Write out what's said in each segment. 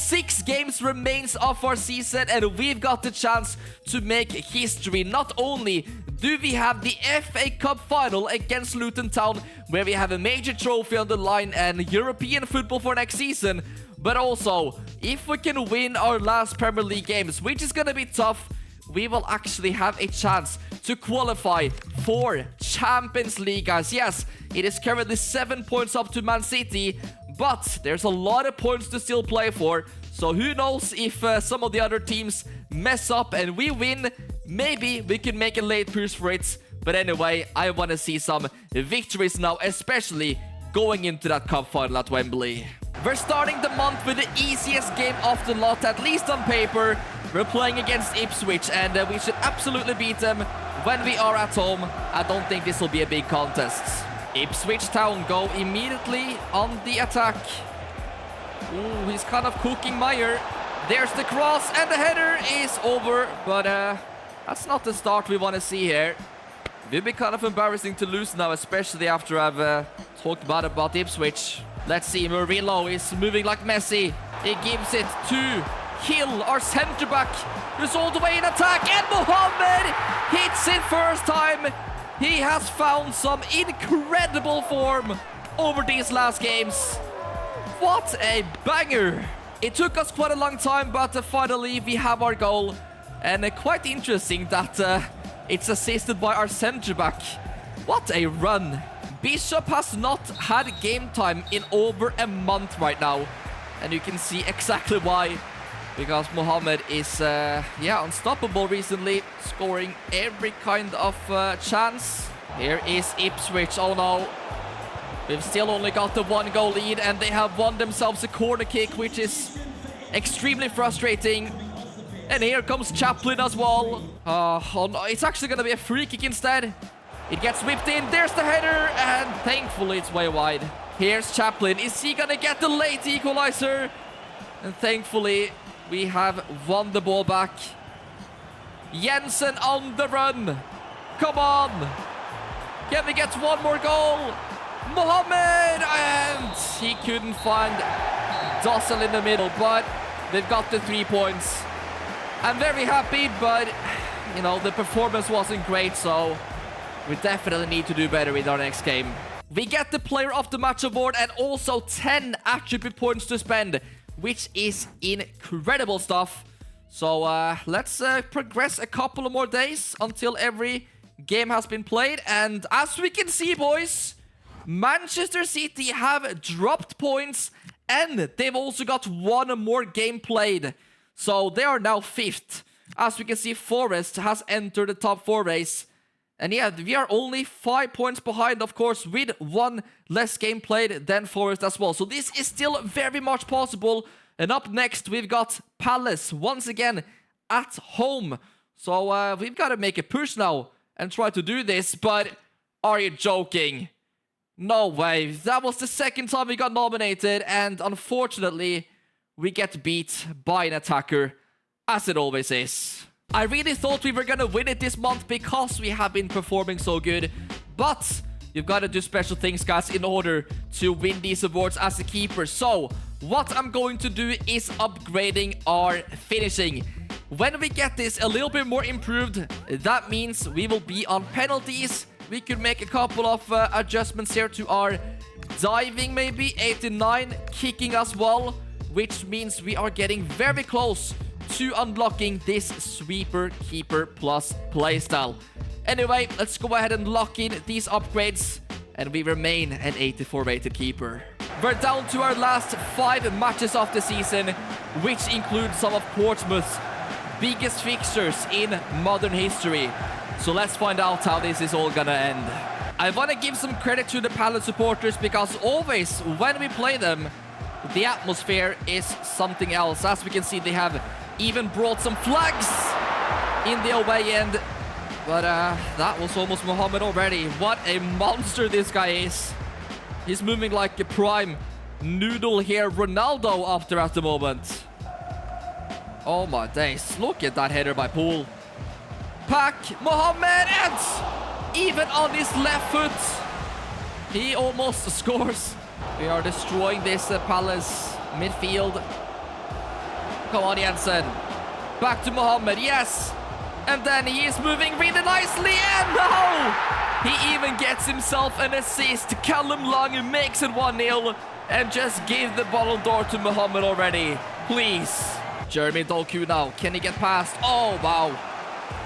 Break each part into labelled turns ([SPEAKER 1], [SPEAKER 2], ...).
[SPEAKER 1] 6 games remains of our season, and we've got the chance to make history. Not only do we have the FA Cup final against Luton Town, where we have a major trophy on the line and European football for next season, but also, if we can win our last Premier League games, which is gonna be tough, we will actually have a chance to qualify for Champions League, guys. Yes, it is currently 7 points up to Man City, but there's a lot of points to still play for. So who knows if some of the other teams mess up and we win, maybe we can make a late push for it. But anyway, I want to see some victories now, especially going into that cup final at Wembley. We're starting the month with the easiest game of the lot, at least on paper. We're playing against Ipswich, and we should absolutely beat them when we are at home. I don't think this will be a big contest. Ipswich Town go immediately on the attack. Ooh, he's kind of cooking Meyer. There's the cross, and the header is over. But that's not the start we want to see here. It will be kind of embarrassing to lose now, especially after I've talked about Ipswich. Let's see, Murillo is moving like Messi. He gives it to Hill, our centre-back, who's all the way in attack, and Mohamed hits it first time. He has found some incredible form over these last games. What a banger. It took us quite a long time, but finally we have our goal. And quite interesting that it's assisted by our centre-back. What a run. Bishop has not had game time in over a month right now. And you can see exactly why. Because Mohamed is, unstoppable recently, scoring every kind of chance. Here is Ipswich. Oh no. We've still only got the 1-goal lead, and they have won themselves a corner kick, which is extremely frustrating. And here comes Chaplin as well. Oh no, it's actually going to be a free kick instead. It gets whipped in. There's the header, and thankfully it's way wide. Here's Chaplin. Is he going to get the late equalizer? And thankfully, we have won the ball back. Jensen on the run. Come on. Can we get one more goal? Mohamed! And he couldn't find Dossel in the middle, but they've got the 3 points. I'm very happy, but, you know, the performance wasn't great, so we definitely need to do better with our next game. We get the Player of the Match award and also 10 attribute points to spend, which is incredible stuff. So let's progress a couple of more days until every game has been played. And as we can see, boys, Manchester City have dropped points and they've also got one more game played. So they are now 5th. As we can see, Forest has entered the top 4 race. And yeah, we are only 5 points behind, of course, with one less game played than Forest as well. So this is still very much possible. And up next, we've got Palace once again at home. So we've got to make a push now and try to do this. But are you joking? No way. That was the second time we got nominated. And unfortunately, we get beat by an attacker, as it always is. I really thought we were going to win it this month because we have been performing so good. But you've got to do special things, guys, in order to win these awards as a keeper. So what I'm going to do is upgrading our finishing. When we get this a little bit more improved, that means we will be on penalties. We could make a couple of adjustments here to our diving, maybe 89, kicking as well, which means we are getting very close to unlocking this Sweeper Keeper Plus playstyle. Anyway, let's go ahead and lock in these upgrades, and we remain an 84 rated keeper. We're down to our last 5 matches of the season, which include some of Portsmouth's biggest fixtures in modern history. So let's find out how this is all gonna end. I want to give some credit to the Palace supporters, because always when we play them, the atmosphere is something else. As we can see, they have even brought some flags in the away end. But that was almost Mohamed already. What a monster this guy is. He's moving like a prime noodle here. Ronaldo after at the moment. Oh my days. Look at that header by Poole. Pack, Mohamed, and even on his left foot, he almost scores. We are destroying this Palace midfield. Come on, Jensen. Back to Mohammed, yes. And then he is moving really nicely, and no! He even gets himself an assist. Callum Long makes it 1-0 and just gave the Ballon d'Or to Mohammed already. Please. Jeremy Doku now. Can he get past? Oh, wow.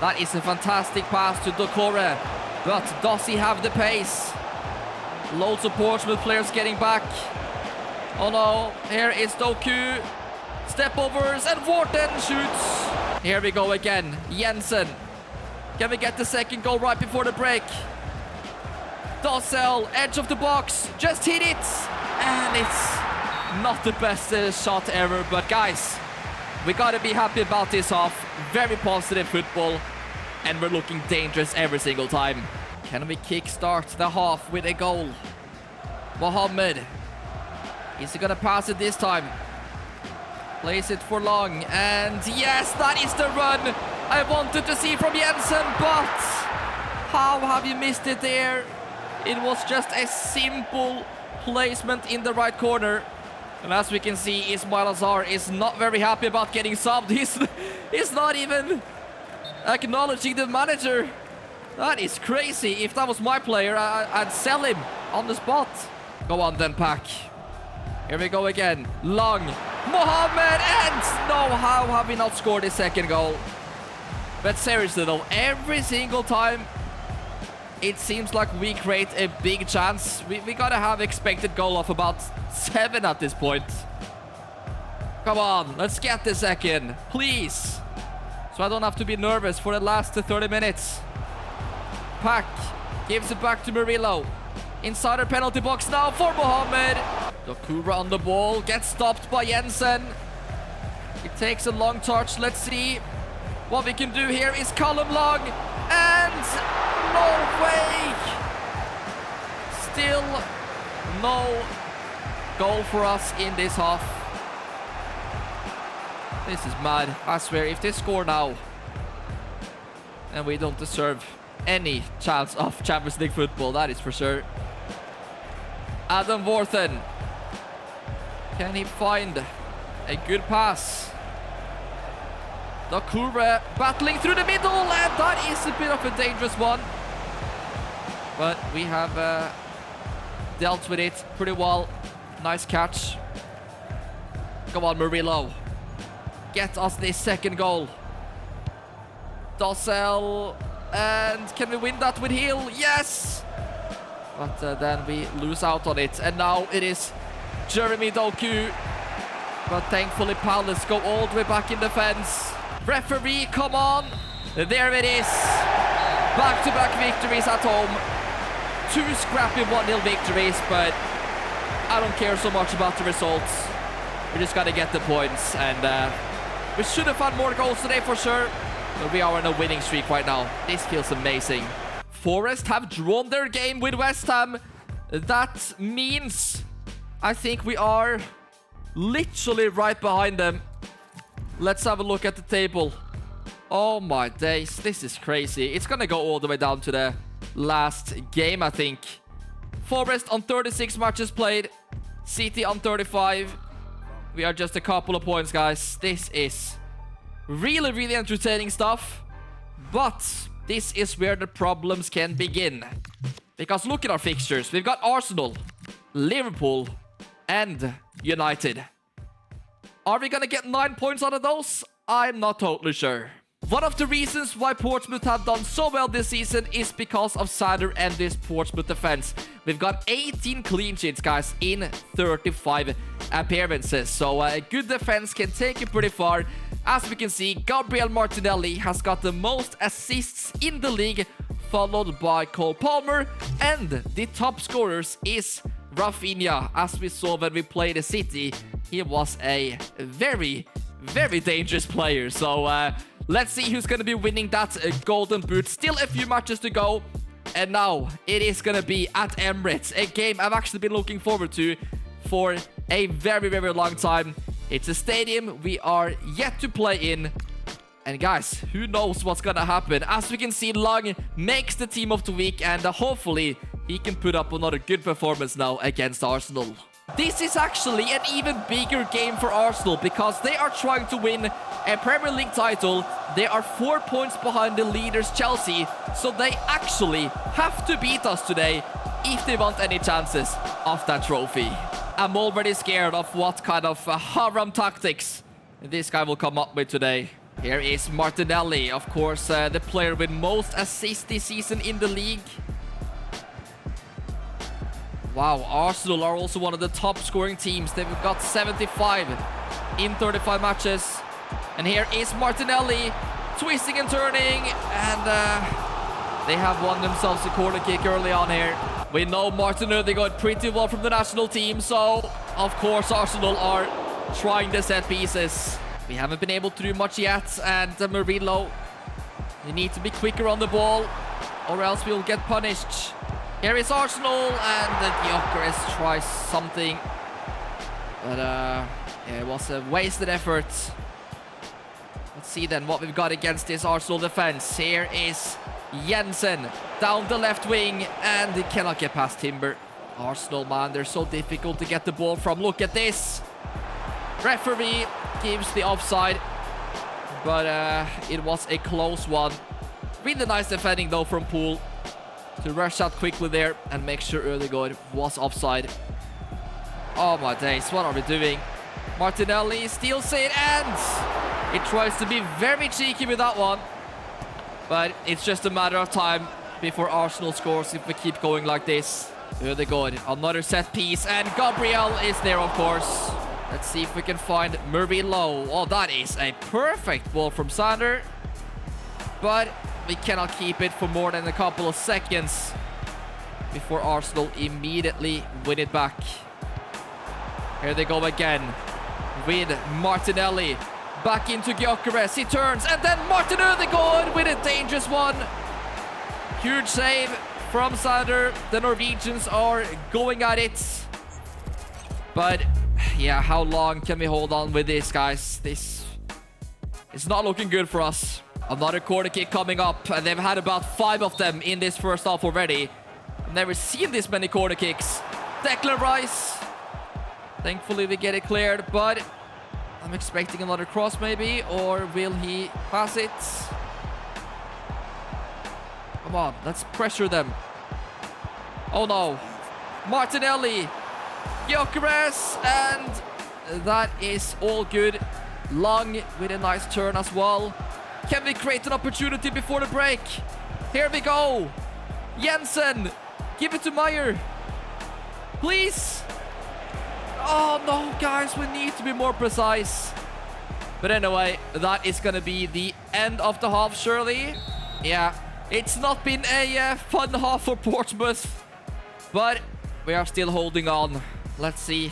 [SPEAKER 1] That is a fantastic pass to Dokore. But does he have the pace? Loads of Portsmouth players getting back. Oh no, here is Doku. Step overs and Wharton shoots. Here we go again. Jensen. Can we get the second goal right before the break? Dossel, edge of the box. Just hit it. And it's not the best shot ever. But guys, we gotta be happy about this half. Very positive football. And we're looking dangerous every single time. Can we kickstart the half with a goal? Mohammed. Is he gonna pass it this time? Plays it for Long. And yes, that is the run I wanted to see from Jensen. But how have you missed it there? It was just a simple placement in the right corner. And as we can see, Ismail Azar is not very happy about getting subbed. He's not even acknowledging the manager. That is crazy. If that was my player, I'd sell him on the spot. Go on then, Pack. Here we go again. Long. Mohammed, and no, how have we not scored his second goal? But seriously though, every single time it seems like we create a big chance. We gotta have expected goal of about 7 at this point. Come on, let's get the second, please. So I don't have to be nervous for the last 30 minutes. Pack gives it back to Murillo. Inside our penalty box now for Mohammed. Dokura on the ball, gets stopped by Jensen. He takes a long touch. Let's see what we can do here. Is Callum Long, and no way. Still no goal for us in this half. This is mad. I swear, if they score now, and we don't deserve any chance of Champions League football, that is for sure. Adam Worthen. Can he find a good pass? Dokure battling through the middle, and that is a bit of a dangerous one. But we have dealt with it pretty well. Nice catch. Come on, Murillo. Get us this second goal. Dossel. And can we win that with heel? Yes! But then we lose out on it. And now it is Jeremy Doku. But thankfully Palace go all the way back in defense. Referee, come on. There it is. Back-to-back victories at home. 2 scrappy 1-0 victories, but I don't care so much about the results. We just gotta get the points. And we should have had more goals today for sure. But we are on a winning streak right now. This feels amazing. Forest have drawn their game with West Ham. That means I think we are literally right behind them. Let's have a look at the table. Oh my days, this is crazy. It's gonna go all the way down to the last game, I think. Forest on 36 matches played. City on 35. We are just a couple of points, guys. This is really, really entertaining stuff. But this is where the problems can begin. Because look at our fixtures. We've got Arsenal, Liverpool, and United. Are we gonna get 9 points out of those? I'm not totally sure. One of the reasons why Portsmouth have done so well this season is because of Sander and this Portsmouth defense. We've got 18 clean sheets, guys, in 35 appearances. So a good defense can take you pretty far. As we can see, Gabriel Martinelli has got the most assists in the league, followed by Cole Palmer. And the top scorers is Rafinha. As we saw when we played the City, he was a very, very dangerous player. So let's see who's going to be winning that golden boot. Still a few matches to go. And now it is going to be at Emirates, a game I've actually been looking forward to for a very, very long time. It's a stadium we are yet to play in. And guys, who knows what's going to happen. As we can see, Lang makes the team of the week, and hopefully he can put up another good performance now against Arsenal. This is actually an even bigger game for Arsenal because they are trying to win a Premier League title. They are 4 points behind the leaders Chelsea, so they actually have to beat us today if they want any chances of that trophy. I'm already scared of what kind of haram tactics this guy will come up with today. Here is Martinelli, of course, the player with most assists this season in the league. Wow, Arsenal are also one of the top scoring teams. They've got 75 in 35 matches. And here is Martinelli, twisting and turning, and they have won themselves a corner kick early on here. We know Martin Odegaard pretty well from the national team, so of course Arsenal are trying the set pieces. We haven't been able to do much yet, and Murillo, you need to be quicker on the ball, or else we'll get punished. Here is Arsenal, and Gyökeres tries something, but yeah, it was a wasted effort. Let's see then what we've got against this Arsenal defense. Here is Jensen down the left wing, and he cannot get past Timber. Arsenal, man, they're so difficult to get the ball from. Look at this. Referee gives the offside, but it was a close one. Really nice defending though from Poole to rush out quickly there and make sure Odegaard was offside. Oh my days, what are we doing? Martinelli steals it, and he tries to be very cheeky with that one. But it's just a matter of time before Arsenal scores if we keep going like this. Odegaard, another set piece, and Gabriel is there, of course. Let's see if we can find Murillo. Oh, that is a perfect ball from Sander. But we cannot keep it for more than a couple of seconds before Arsenal immediately win it back. Here they go again with Martinelli. Back into Gyökeres, he turns, and then Martin Odegaard with a dangerous one. Huge save from Sander. The Norwegians are going at it. But yeah, how long can we hold on with this, guys? This is not looking good for us. Another corner kick coming up, and they've had about 5 of them in this first half already. I've never seen this many corner kicks. Declan Rice. Thankfully we get it cleared, but I'm expecting another cross maybe, or will he pass it? Come on, let's pressure them. Oh no. Martinelli. Gyökeres, and that is all good. Long with a nice turn as well. Can we create an opportunity before the break? Here we go. Jensen. Give it to Meyer. Please. Oh no, guys, we need to be more precise. But anyway, that is going to be the end of the half, surely. Yeah, it's not been a fun half for Portsmouth, but we are still holding on. Let's see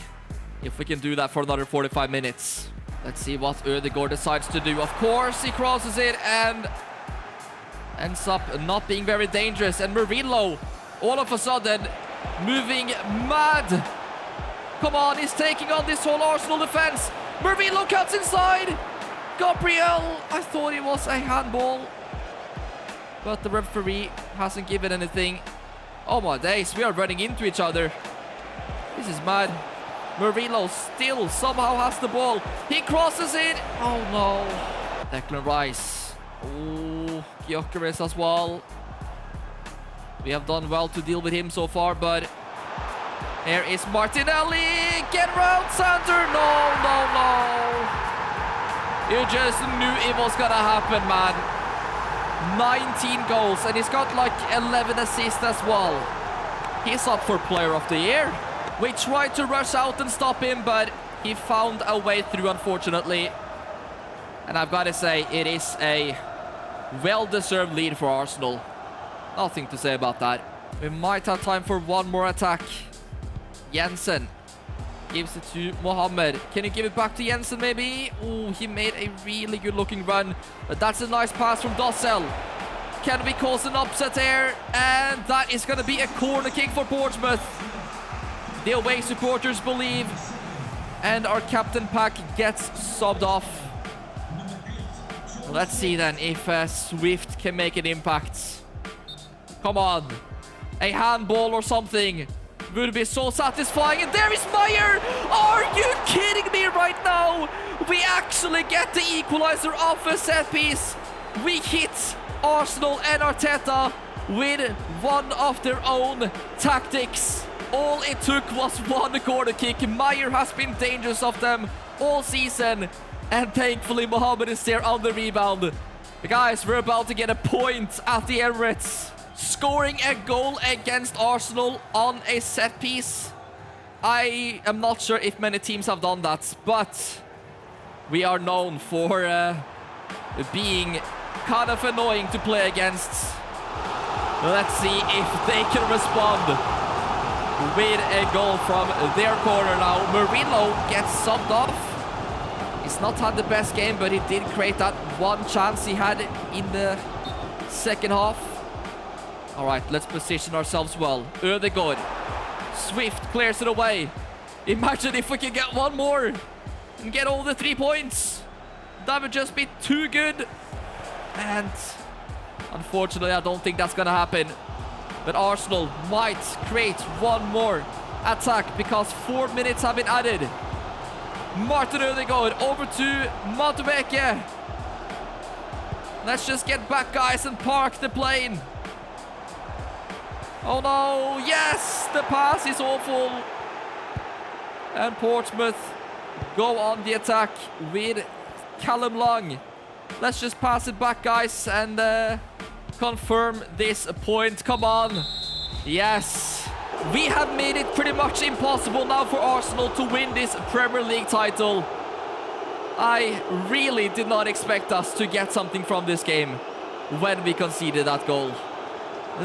[SPEAKER 1] if we can do that for another 45 minutes. Let's see what Odegaard decides to do. Of course, he crosses it and ends up not being very dangerous. And Murillo, all of a sudden, moving mad. Come on, he's taking on this whole Arsenal defense. Murillo cuts inside. Gabriel, I thought it was a handball, but the referee hasn't given anything. Oh my days, we are running into each other. This is mad. Murillo still somehow has the ball. He crosses it. Oh no. Declan Rice. Oh, Gyökeres as well. We have done well to deal with him so far, but here is Martinelli. Get around, Sander. No, no, no. You just knew it was gonna happen, man. 19 goals, and he's got like 11 assists as well. He's up for Player of the Year. We tried to rush out and stop him, but he found a way through, unfortunately. And I've got to say, it is a well-deserved lead for Arsenal. Nothing to say about that. We might have time for one more attack. Jensen gives it to Mohamed. Can you give it back to Jensen, maybe? Oh, he made a really good-looking run. But that's a nice pass from Dossel. Can we cause an upset here? And that is going to be a corner kick for Portsmouth. The away supporters believe, and our captain pack gets subbed off. Let's see then if Swift can make an impact. Come on, a handball or something. would be so satisfying. And there is Meyer. Are you kidding me right now? We actually get the equalizer off a set piece. We hit Arsenal and Arteta with one of their own tactics. All it took was one corner kick. Meyer has been dangerous of them all season. And thankfully, Mohamed is there on the rebound. Guys, we're about to get a point at the Emirates. Scoring a goal against Arsenal on a set piece. I am not sure if many teams have done that, but we are known for being kind of annoying to play against. Let's see if they can respond with a goal from their corner now. Murillo gets subbed off. He's not had the best game, but he did create that one chance he had in the second half. All right, let's position ourselves well. Ødegaard. Swift clears it away. Imagine if we could get one more and get all the 3 points. That would just be too good. And unfortunately, I don't think that's going to happen. But Arsenal might create one more attack because 4 minutes have been added. Martin Ødegaard over to Madueke. Let's just get back, guys, and park the plane. Oh no, yes, the pass is awful. And Portsmouth go on the attack with Callum Long. Let's just pass it back, guys, and confirm this point. Come on. Yes. We have made it pretty much impossible now for Arsenal to win this Premier League title. I really did not expect us to get something from this game when we conceded that goal.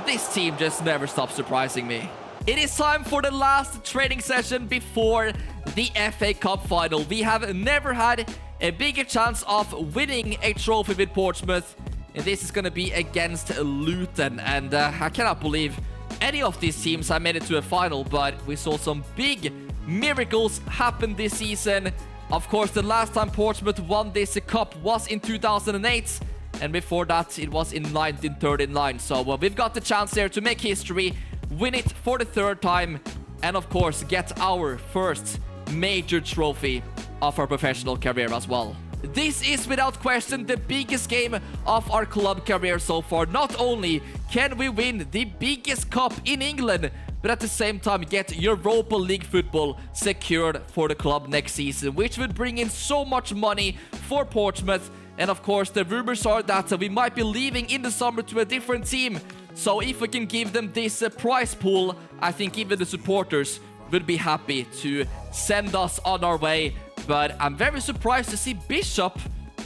[SPEAKER 1] This team just never stops surprising me. It is time for the last training session before the FA Cup final. We have never had a bigger chance of winning a trophy with Portsmouth. And this is going to be against Luton. And I cannot believe any of these teams have made it to a final, but we saw some big miracles happen this season. Of course, the last time Portsmouth won this cup was in 2008, and before that it was in 1939. So we've got the chance there to make history, win it for the 3rd time, and of course get our first major trophy of our professional career as well. This is without question the biggest game of our club career so far. Not only can we win the biggest cup in England, but at the same time get Europa League football secured for the club next season, which would bring in so much money for Portsmouth. And of course, the rumors are that we might be leaving in the summer to a different team. So if we can give them this prize pool, I think even the supporters would be happy to send us on our way. But I'm very surprised to see Bishop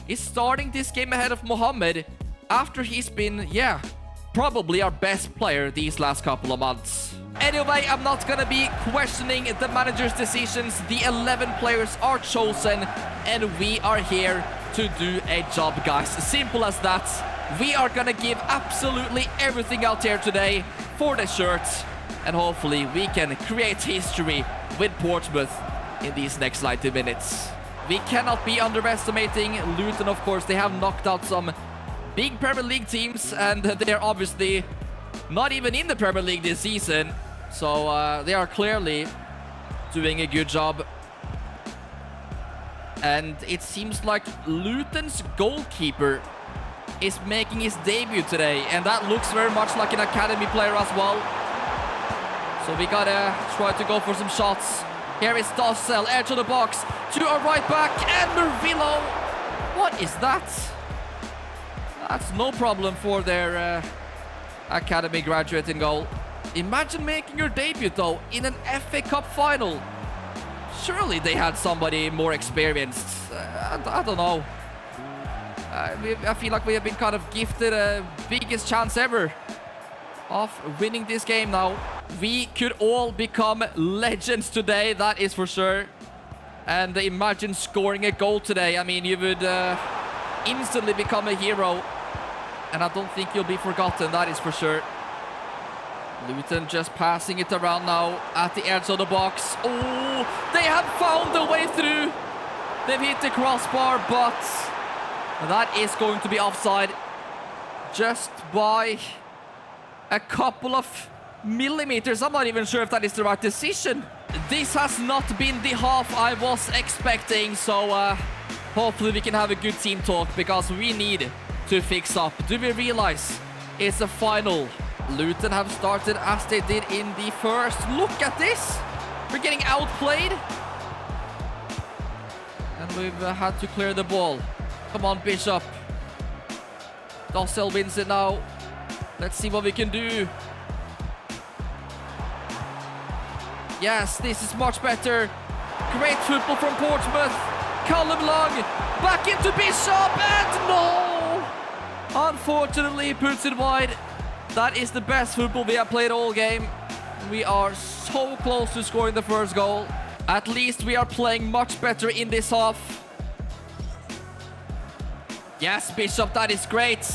[SPEAKER 1] is starting this game ahead of Mohamed after he's been, probably our best player these last couple of months. Anyway, I'm not gonna be questioning the manager's decisions. The 11 players are chosen and we are here to do a job, guys. Simple as that. We are gonna give absolutely everything out here today for the shirt, and hopefully we can create history with Portsmouth in these next 90 minutes. We cannot be underestimating Luton, of course. They have knocked out some big Premier League teams, and they're obviously not even in the Premier League this season. So they are clearly doing a good job. And it seems like Luton's goalkeeper is making his debut today, and that looks very much like an academy player as well. So we gotta try to go for some shots. Here is Dossel, edge of the box, to our right back, and Murillo. What is that? That's no problem for their academy graduate in goal. Imagine making your debut, though, in an FA Cup final. Surely they had somebody more experienced. I don't know. I feel like we have been kind of gifted a biggest chance ever of winning this game now. We could all become legends today, that is for sure. And imagine scoring a goal today. I mean, you would instantly become a hero. And I don't think you'll be forgotten, that is for sure. Luton just passing it around now at the edge of the box. Oh, they have found a way through. They've hit the crossbar, but that is going to be offside just by a couple of millimeters. I'm not even sure if that is the right decision. This has not been the half I was expecting, so hopefully we can have a good team talk because we need to fix up. Do we realize it's a final? Luton have started as they did in the first. Look at this. We're getting outplayed. And we've had to clear the ball. Come on, Bishop. Dossel wins it now. Let's see what we can do. Yes, this is much better. Great football from Portsmouth. Callum Long back into Bishop, and no! Unfortunately, he puts it wide. That is the best football we have played all game. We are so close to scoring the first goal. At least we are playing much better in this half. Yes, Bishop, that is great.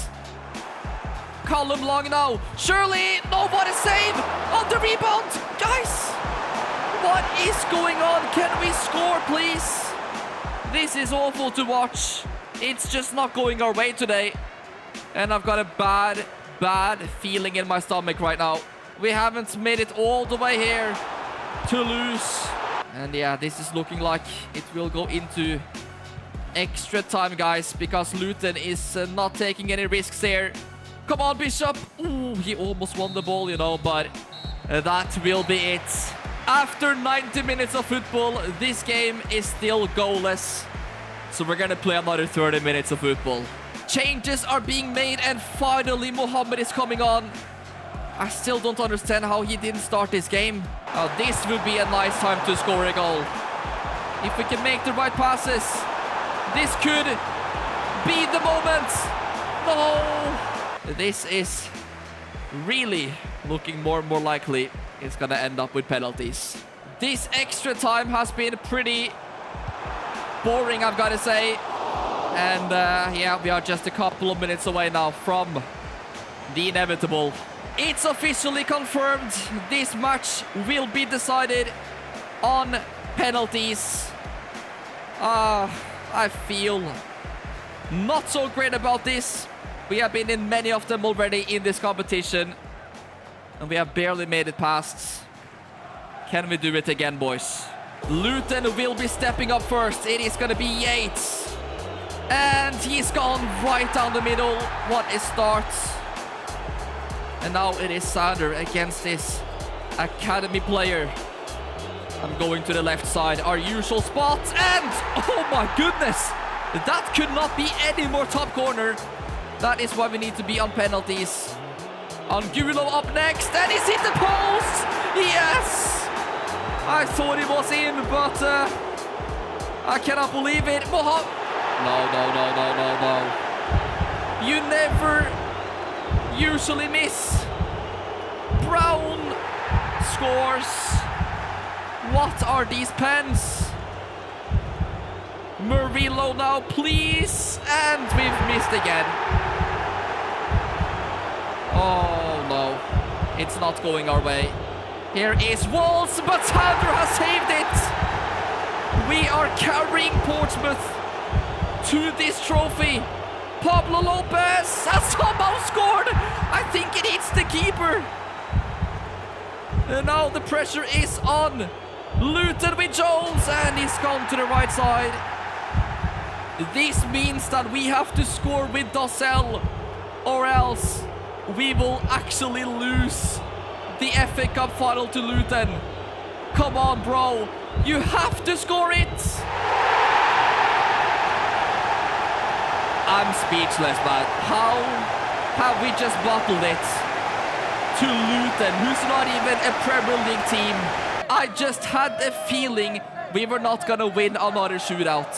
[SPEAKER 1] Callum Long now. Surely, no, what a save! On the rebound! Guys! What is going on? Can we score, please? This is awful to watch. It's just not going our way today. And I've got a bad feeling in my stomach right now. We haven't made it all the way here to lose. And yeah, this is looking like it will go into extra time, guys, because Luton is not taking any risks here. Come on, Bishop. Ooh, he almost won the ball, you know, but that will be it. After 90 minutes of football, this game is still goalless. So we're gonna play another 30 minutes of football. Changes are being made, and finally Mohamed is coming on. I still don't understand how he didn't start this game. Oh, this would be a nice time to score a goal. If we can make the right passes, this could be the moment. No! This is really looking more and more likely it's gonna end up with penalties. This extra time has been pretty boring, I've got to say. And yeah, we are just a couple of minutes away now from the inevitable. It's officially confirmed. This match will be decided on penalties. I feel not so great about this. We have been in many of them already in this competition, and we have barely made it past. Can we do it again, boys? Luton will be stepping up first. It is going to be Yates. And he's gone right down the middle. What a start. And now it is Sander against this academy player. I'm going to the left side, our usual spot. And, oh my goodness, that could not be any more top corner. That is why we need to be on penalties. Angulo up next, and he's hit the post! Yes! I thought it was in, but I cannot believe it. Mohamed. No. You never usually miss. Brown scores. What are these pens? Murillo now, please. And we've missed again. Oh, no. It's not going our way. Here is Walls, but Sander has saved it. We are carrying Portsmouth to this trophy. Pablo Lopez has somehow scored. I think it hits the keeper. And now the pressure is on Luton with Jones, and he's gone to the right side. This means that we have to score with Dossel, or else we will actually lose the FA Cup final to Luton. Come on, bro. You have to score it. I'm speechless, man. How have we just bottled it to Luton, who's not even a Premier League team? I just had a feeling we were not gonna win another shootout.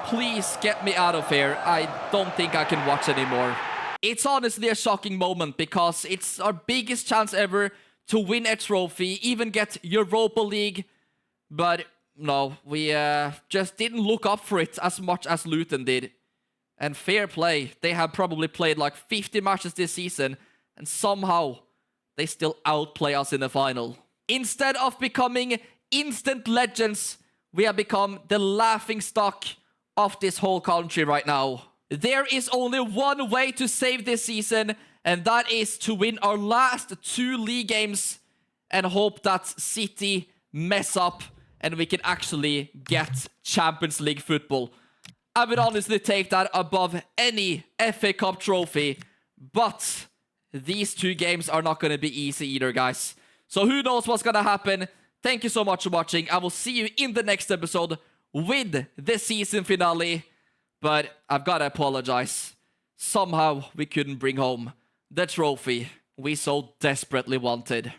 [SPEAKER 1] Please get me out of here. I don't think I can watch anymore. It's honestly a shocking moment because it's our biggest chance ever to win a trophy, even get Europa League. But no, we just didn't look up for it as much as Luton did. And fair play, they have probably played like 50 matches this season, and somehow they still outplay us in the final. Instead of becoming instant legends, we have become the laughingstock of this whole country right now. There is only one way to save this season, and that is to win our last 2 league games and hope that City mess up and we can actually get Champions League football. I would honestly take that above any FA Cup trophy, but these 2 games are not going to be easy either, guys. So who knows what's going to happen. Thank you so much for watching. I will see you in the next episode with the season finale. But I've got to apologize. Somehow we couldn't bring home the trophy we so desperately wanted.